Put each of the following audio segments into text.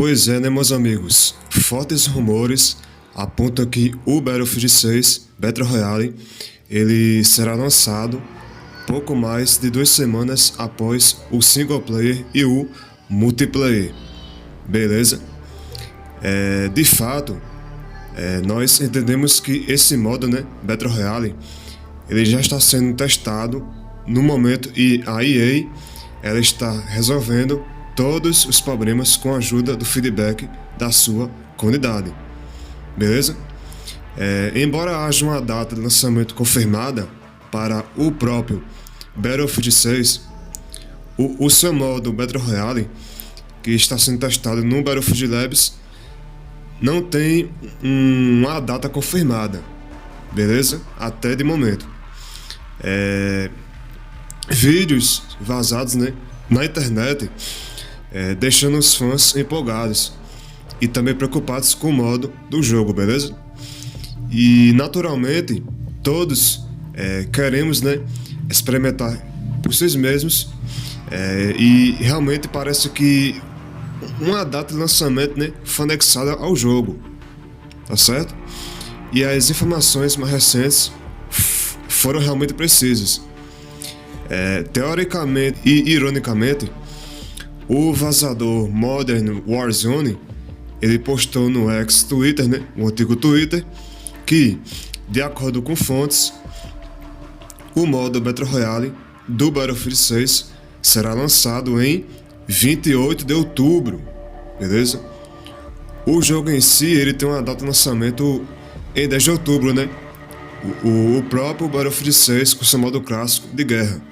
Pois é, né, meus amigos? Fortes rumores apontam que o Battlefield 6 Battle Royale ele será lançado pouco mais de 2 semanas após o single player e o multiplayer. Beleza? De fato, nós entendemos que esse modo, né, Battle Royale, ele já está sendo testado no momento e a EA ela está resolvendo todos os problemas com a ajuda do feedback da sua comunidade. Beleza? Embora haja uma data de lançamento confirmada para o próprio Battlefield 6, o seu modo Battle Royale, que está sendo testado no Battlefield Labs, não tem uma data confirmada, beleza? Até de momento. Vídeos vazados, né, na internet, deixando os fãs empolgados e também preocupados com o modo do jogo, beleza? E naturalmente todos queremos, né, experimentar por si mesmos, e realmente parece que uma data de lançamento, né, foi anexada ao jogo, tá certo? E as informações mais recentes foram realmente precisas. Teoricamente e ironicamente, o vazador Modern Warzone ele postou no ex-Twitter, né, o antigo Twitter, que, de acordo com fontes, o modo Battle Royale do Battlefield 6 será lançado em 28 de outubro, beleza? O jogo em si ele tem uma data de lançamento em 10 de outubro, né? O próprio Battlefield 6 com seu modo clássico de guerra.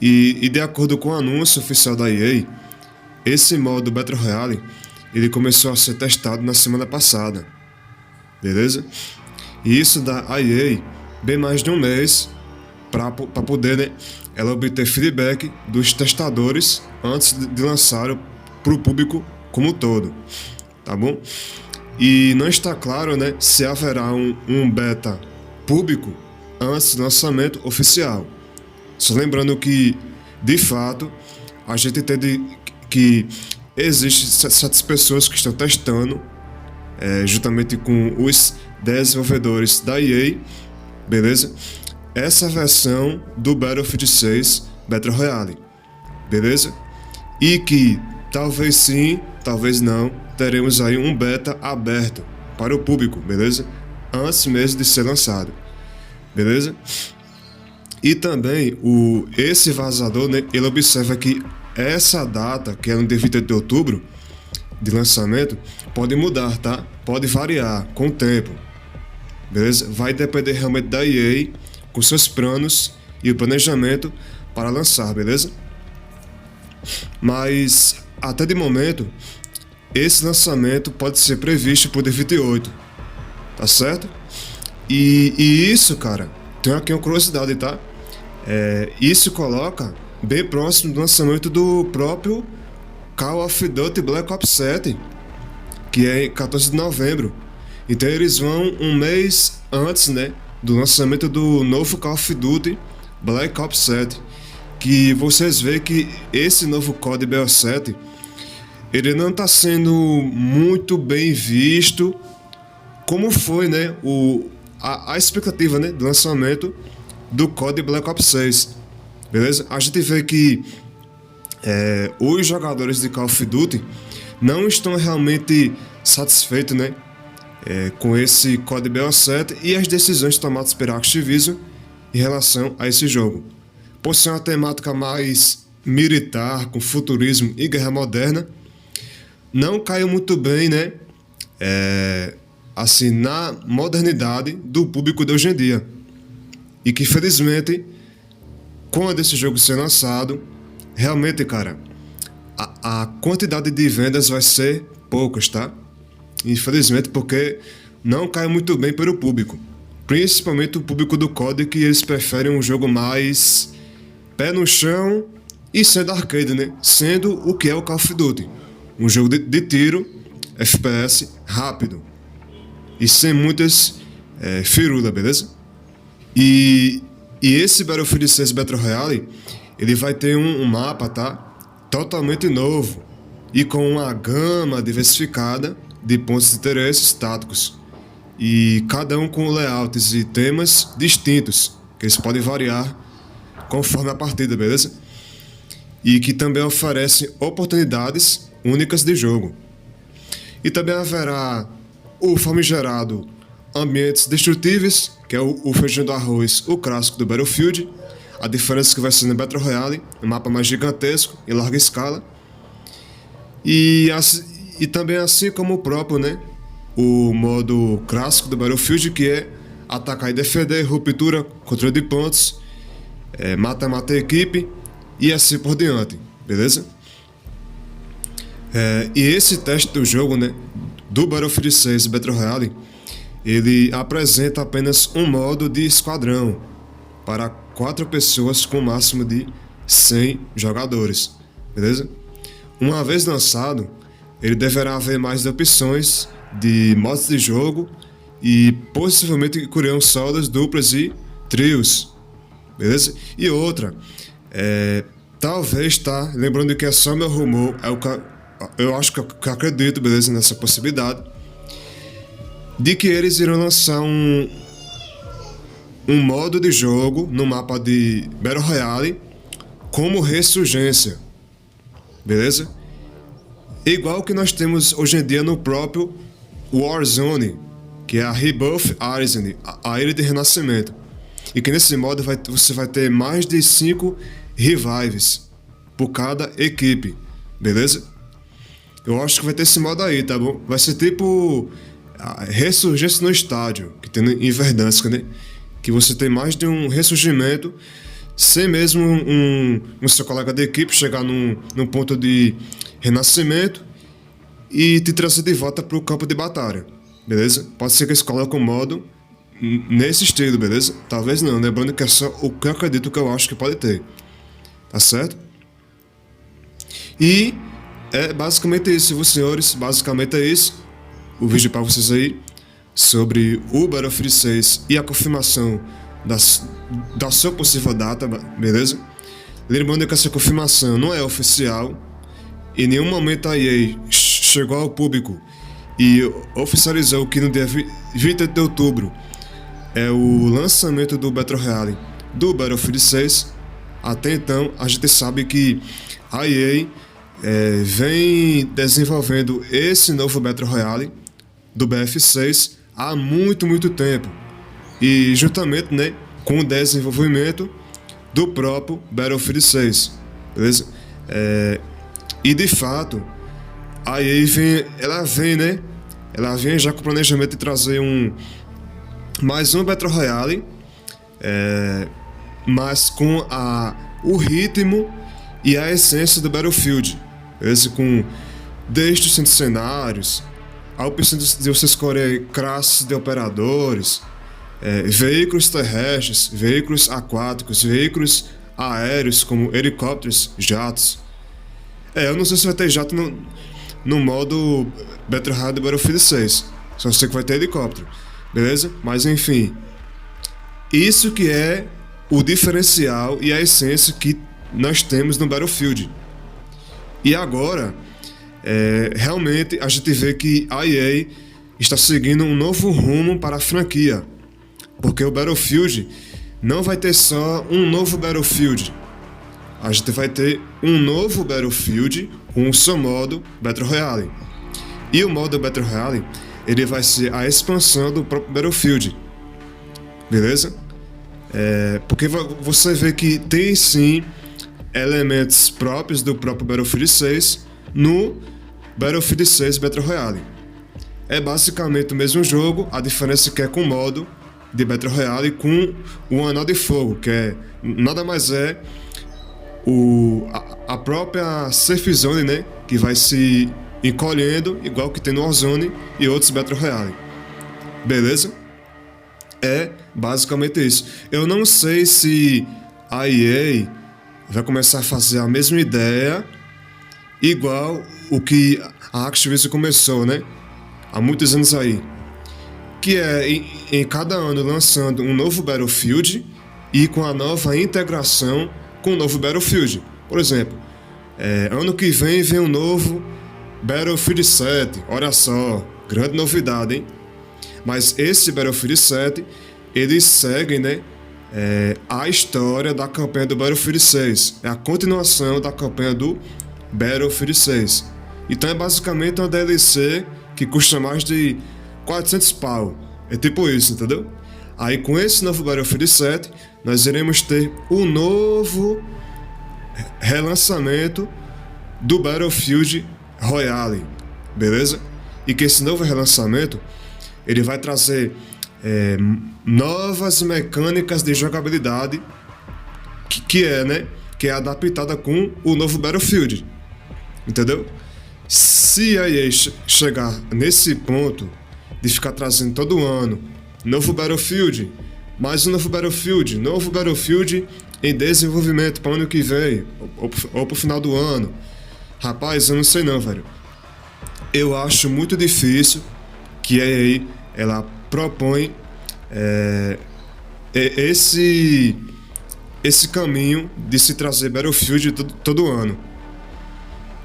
E de acordo com o anúncio oficial da EA, esse modo Battle Royale ele começou a ser testado na semana passada, beleza? E isso dá a EA bem mais de um mês para poder, né, ela obter feedback dos testadores antes de lançar para o público como um todo, tá bom? E não está claro, né, se haverá um beta público antes do lançamento oficial. Só lembrando que, de fato, a gente entende que existem certas pessoas que estão testando, juntamente com os desenvolvedores da EA, beleza? Essa versão do Battlefield 6 Battle Royale, beleza? E que talvez sim, talvez não, teremos aí um beta aberto para o público, beleza? Antes mesmo de ser lançado, beleza? E também esse vazador, né, ele observa que essa data, que é no dia 28 de outubro de lançamento, pode mudar, tá? Pode variar com o tempo, beleza? Vai depender realmente da EA com seus planos e o planejamento para lançar, beleza? Mas até de momento esse lançamento pode ser previsto para o dia 28, tá certo? E isso, cara, tem aqui uma curiosidade, tá? Isso coloca bem próximo do lançamento do próprio Call of Duty Black Ops 7, que é em 14 de novembro. Então eles vão um mês antes, né, do lançamento do novo Call of Duty Black Ops 7, que vocês veem que esse novo COD BO7 ele não está sendo muito bem visto como foi, né, a expectativa, né, do lançamento do COD Black Ops 6, beleza? A gente vê que os jogadores de Call of Duty não estão realmente satisfeitos, né, com esse COD BO7 e as decisões tomadas pela Activision em relação a esse jogo. Por ser uma temática mais militar, com futurismo e guerra moderna, não caiu muito bem, né, assim, na modernidade do público de hoje em dia. E que, infelizmente, quando esse jogo ser lançado, realmente, cara, a quantidade de vendas vai ser poucas, tá? Infelizmente, porque não cai muito bem para o público. Principalmente o público do COD, que eles preferem um jogo mais pé no chão e sendo arcade, né? Sendo o que é o Call of Duty. Um jogo de tiro, FPS, rápido. E sem muitas firulas, beleza? E esse Battlefield 6 Battle Royale, ele vai ter um mapa, tá? Totalmente novo. e com uma gama diversificada de pontos de interesses táticos, e cada um com layouts e temas distintos, que eles podem variar conforme a partida, beleza? E que também oferecem oportunidades únicas de jogo. E também haverá o famigerado ambientes destrutíveis, que é o feijão do arroz, o clássico do Battlefield. A diferença é que vai ser no Battle Royale, um mapa mais gigantesco, em larga escala. E também assim como o próprio, né, o modo clássico do Battlefield, que é atacar e defender, ruptura, controle de pontos, mata-mata a equipe e assim por diante, beleza? E esse teste do jogo, né, do Battlefield 6 Battle Royale, ele apresenta apenas um modo de esquadrão para 4 pessoas com um máximo de 100 jogadores, beleza? Uma vez lançado, ele deverá haver mais opções de modos de jogo e possivelmente incluirão solos duplas e trios, beleza? E outra, talvez, tá? Lembrando que é só meu rumor, eu acho que eu acredito, beleza, nessa possibilidade de que eles irão lançar um modo de jogo no mapa de Battle Royale como Ressurgência, beleza? Igual que nós temos hoje em dia no próprio Warzone, que é a Rebirth Arisen, a Ilha de Renascimento. E que nesse modo você vai ter mais de 5 revives por cada equipe, beleza? Eu acho que vai ter esse modo aí, tá bom? Vai ser tipo a ressurgência no estádio, que tem em Verdansk, né? Que você tem mais de um ressurgimento sem mesmo um seu colega de equipe chegar num ponto de renascimento e te trazer de volta para o campo de batalha, beleza? Pode ser que eles coloquem um modo nesse estilo, beleza? Talvez não, lembrando que é só o que eu acredito que eu acho que pode ter, tá certo? E é basicamente isso, meus senhores, basicamente é isso. O vídeo para vocês aí sobre o Battlefield 6 e a confirmação da sua possível data, beleza? Lembrando que essa confirmação não é oficial. Em nenhum momento a EA chegou ao público e oficializou que no dia 20 de outubro é o lançamento do Battle Royale do Battlefield 6. Até então, a gente sabe que a EA vem desenvolvendo esse novo Battle Royale do BF6 há muito tempo. E juntamente, né, com o desenvolvimento do próprio Battlefield 6, beleza? E de fato, a EA vem já com o planejamento de trazer mais um Battle Royale, mas com o ritmo e a essência do Battlefield, beleza? Desde os cenários, a opção de você escolher classes de operadores, veículos terrestres, veículos aquáticos, veículos aéreos como helicópteros, jatos. Eu não sei se vai ter jato no modo Battle Royale do Battlefield 6. Só sei que vai ter helicóptero, beleza? Mas enfim, isso que é o diferencial e a essência que nós temos no Battlefield. E agora, realmente a gente vê que a EA está seguindo um novo rumo para a franquia, porque o Battlefield não vai ter só um novo Battlefield. A gente vai ter um novo Battlefield com o seu modo Battle Royale. E o modo Battle Royale, ele vai ser a expansão do próprio Battlefield, beleza? Porque você vê que tem sim elementos próprios do próprio Battlefield 6 no Battlefield 6 Battle Royale. É basicamente o mesmo jogo, a diferença é que é com o modo de Battle Royale com o Anel de Fogo, que nada mais é a própria Safe Zone, né, que vai se encolhendo, igual que tem no Warzone e outros Battle Royale, beleza? É basicamente isso. Eu não sei se a EA vai começar a fazer a mesma ideia, igual o que a Activision começou, né, há muitos anos aí, que é em cada ano lançando um novo Battlefield e com a nova integração com o novo Battlefield. Por exemplo, ano que vem um novo Battlefield 7, olha só, grande novidade, hein? Mas esse Battlefield 7, eles seguem, né, a história da campanha do Battlefield 6. É a continuação da campanha do Battlefield 6. Então é basicamente uma DLC que custa mais de 400 pau. É tipo isso, entendeu? Aí com esse novo Battlefield 7, nós iremos ter um novo relançamento do Battlefield Royale, beleza? E que esse novo relançamento ele vai trazer novas mecânicas de jogabilidade que é adaptada com o novo Battlefield, entendeu? Se a EA chegar nesse ponto de ficar trazendo todo ano novo Battlefield, mais um novo Battlefield em desenvolvimento para o ano que vem ou para o final do ano, rapaz, eu não sei não, velho. Eu acho muito difícil que a EA ela propõe esse caminho de se trazer Battlefield todo ano,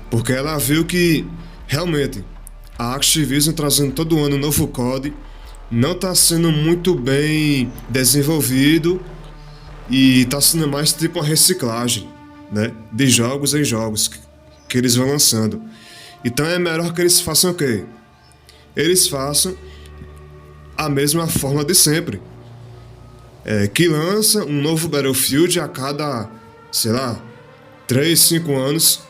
porque ela viu que realmente a Activision trazendo todo ano um novo COD não está sendo muito bem desenvolvido e está sendo mais tipo uma reciclagem, né, de jogos em jogos que eles vão lançando. Então é melhor que eles façam o quê? Eles façam a mesma forma de sempre, que lança um novo Battlefield a cada, sei lá, 3, 5 anos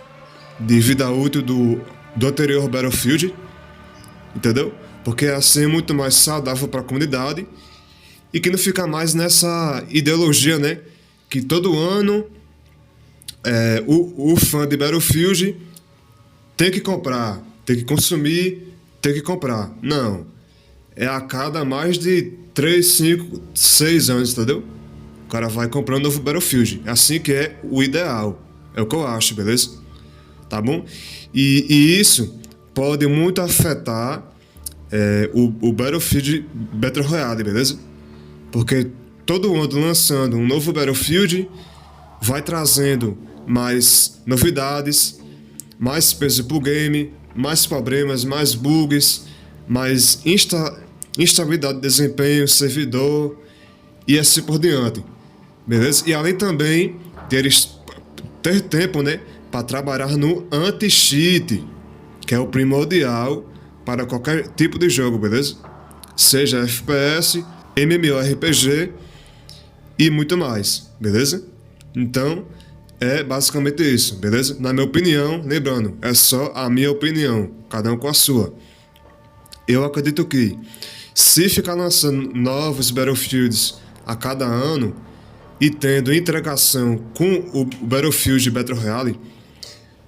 de vida útil do anterior Battlefield, entendeu? Porque assim é muito mais saudável para a comunidade e que não fica mais nessa ideologia, né? Que todo ano o fã de Battlefield tem que comprar, tem que consumir, tem que comprar. Não. É a cada mais de 3, 5, 6 anos, entendeu? O cara vai comprando um novo Battlefield. É assim que é o ideal. É o que eu acho, beleza? Tá bom? E isso pode muito afetar o Battlefield Battle Royale, beleza? Porque todo ano lançando um novo Battlefield vai trazendo mais novidades, mais peso pro game, mais problemas, mais bugs, mais instabilidade de desempenho, servidor e assim por diante, beleza? E além também de eles ter tempo, né, para trabalhar no anti-cheat, que é o primordial para qualquer tipo de jogo, beleza? Seja FPS, MMORPG e muito mais, beleza? Então, é basicamente isso, beleza? Na minha opinião, lembrando, é só a minha opinião, cada um com a sua. Eu acredito que, se ficar lançando novos Battlefields a cada ano e tendo integração com o Battlefield Battle Royale,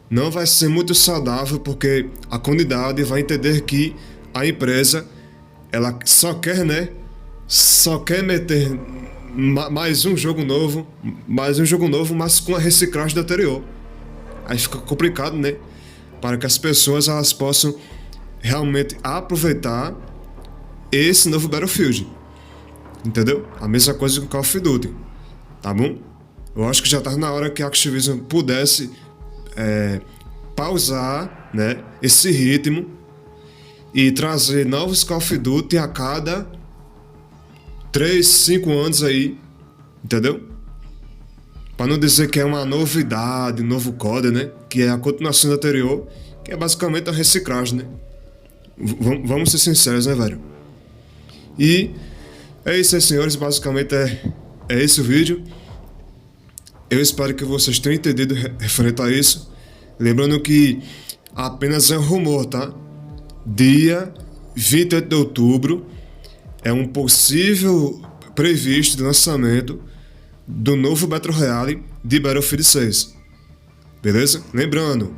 não vai ser muito saudável, porque a comunidade vai entender que a empresa ela só quer meter mais um jogo novo, mas com a reciclagem do anterior. Aí fica complicado, né? Para que as pessoas elas possam realmente aproveitar esse novo Battlefield, entendeu? A mesma coisa com Call of Duty, tá bom? Eu acho que já tá na hora que a Activision pudesse pausar, né, esse ritmo e trazer novos Call of Duty a cada 3, 5 anos aí, entendeu? Para não dizer que é uma novidade, um novo COD, né? Que é a continuação do anterior, que é basicamente a reciclagem, né? Vamos ser sinceros, né, velho? E é isso aí, senhores. Basicamente é esse o vídeo. Eu espero que vocês tenham entendido referente a isso. Lembrando que apenas é um rumor, tá? Dia 28 de outubro é um possível previsto de lançamento do novo Battle Royale de Battlefield 6. Beleza? Lembrando,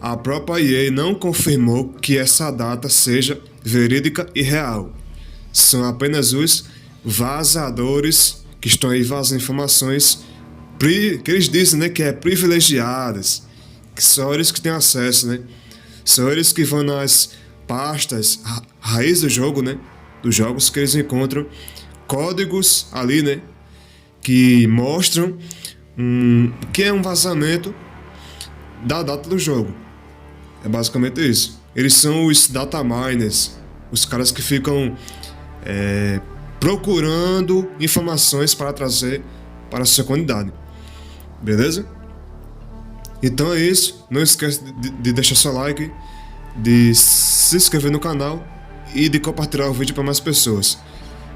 a própria EA não confirmou que essa data seja verídica e real. São apenas os vazadores que estão aí vazando informações que eles dizem, né, que é privilegiadas, que são eles que têm acesso, né? São eles que vão nas pastas raiz do jogo, né? Dos jogos, que eles encontram códigos ali, né? Que mostram que é um vazamento da data do jogo. É basicamente isso. eles são os data miners, os caras que ficam procurando informações para trazer para a sua comunidade. Beleza? Então é isso. Não esquece de deixar seu like, de se inscrever no canal e de compartilhar o vídeo para mais pessoas.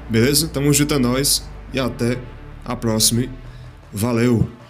Beleza? Tamo junto, é nóis e até a próxima. Valeu!